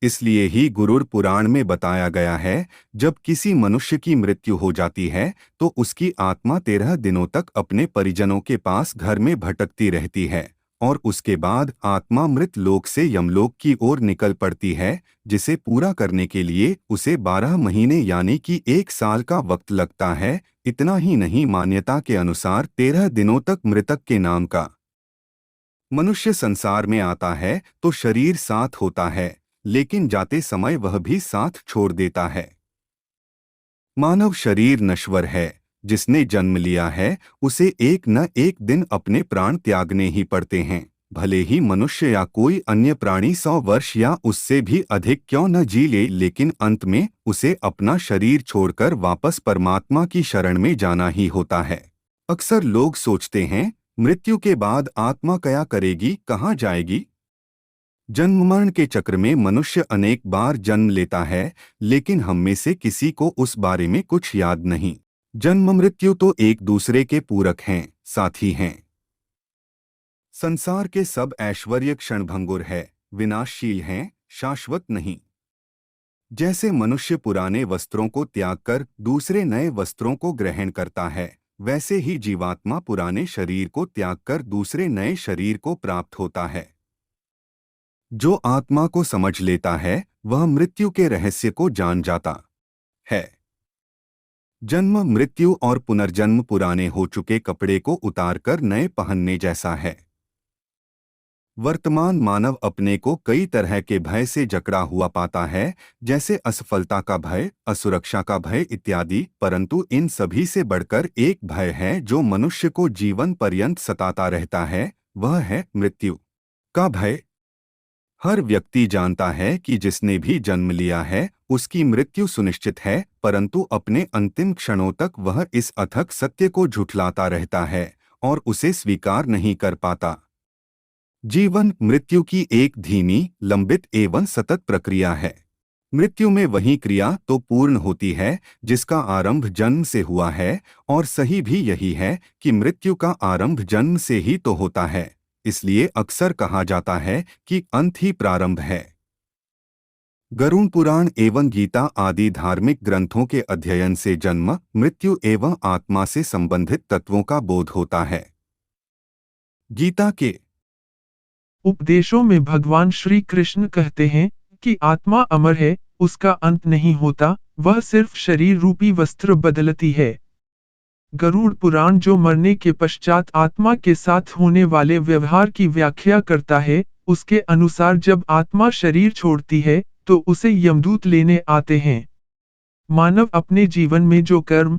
इसलिए ही गरुड़ पुराण में बताया गया है, जब किसी मनुष्य की मृत्यु हो जाती है तो उसकी आत्मा 13 दिनों तक अपने परिजनों के पास घर में भटकती रहती है और उसके बाद आत्मा मृत लोक से यमलोक की ओर निकल पड़ती है, जिसे पूरा करने के लिए उसे 12 महीने यानी कि 1 साल का वक्त लगता है। इतना ही नहीं, मान्यता के अनुसार 13 दिनों तक मृतक के नाम का मनुष्य संसार में आता है तो शरीर साथ होता है, लेकिन जाते समय वह भी साथ छोड़ देता है। मानव शरीर नश्वर है। जिसने जन्म लिया है उसे एक न एक दिन अपने प्राण त्यागने ही पड़ते हैं। भले ही मनुष्य या कोई अन्य प्राणी 100 वर्ष या उससे भी अधिक क्यों न जी ले, लेकिन अंत में उसे अपना शरीर छोड़कर वापस परमात्मा की शरण में जाना ही होता है। अक्सर लोग सोचते हैं, मृत्यु के बाद आत्मा क्या करेगी, कहाँ जाएगी। जन्म मरण के चक्र में मनुष्य अनेक बार जन्म लेता है, लेकिन हम में से किसी को उस बारे में कुछ याद नहीं। जन्म मृत्यु तो एक दूसरे के पूरक हैं, साथी हैं। संसार के सब ऐश्वर्य क्षणभंगुर है, विनाशशील हैं, शाश्वत नहीं। जैसे मनुष्य पुराने वस्त्रों को त्याग कर दूसरे नए वस्त्रों को ग्रहण करता है, वैसे ही जीवात्मा पुराने शरीर को त्याग कर दूसरे नए शरीर को प्राप्त होता है। जो आत्मा को समझ लेता है वह मृत्यु के रहस्य को जान जाता है। जन्म, मृत्यु और पुनर्जन्म पुराने हो चुके कपड़े को उतारकर नए पहनने जैसा है। वर्तमान मानव अपने को कई तरह के भय से जकड़ा हुआ पाता है, जैसे असफलता का भय, असुरक्षा का भय इत्यादि, परंतु इन सभी से बढ़कर एक भय है जो मनुष्य को जीवन पर्यंत सताता रहता है, वह है मृत्यु का भय। हर व्यक्ति जानता है कि जिसने भी जन्म लिया है उसकी मृत्यु सुनिश्चित है, परंतु अपने अंतिम क्षणों तक वह इस अथक सत्य को झुठलाता रहता है और उसे स्वीकार नहीं कर पाता। जीवन मृत्यु की एक धीमी, लंबित एवं सतत प्रक्रिया है। मृत्यु में वही क्रिया तो पूर्ण होती है जिसका आरंभ जन्म से हुआ है, और सही भी यही है कि मृत्यु का आरंभ जन्म से ही तो होता है। इसलिए अक्सर कहा जाता है कि अंत ही प्रारंभ है। गरुड़ पुराण एवं गीता आदि धार्मिक ग्रंथों के अध्ययन से जन्म, मृत्यु एवं आत्मा से संबंधित तत्वों का बोध होता है। गीता के उपदेशों में भगवान श्री कृष्ण कहते हैं कि आत्मा अमर है, उसका अंत नहीं होता, वह सिर्फ शरीर रूपी वस्त्र बदलती है। गरुड़ पुराण जो मरने के पश्चात आत्मा के साथ होने वाले व्यवहार की व्याख्या करता है, उसके अनुसार जब आत्मा शरीर छोड़ती है तो उसे यमदूत लेने आते हैं। मानव अपने जीवन में जो कर्म,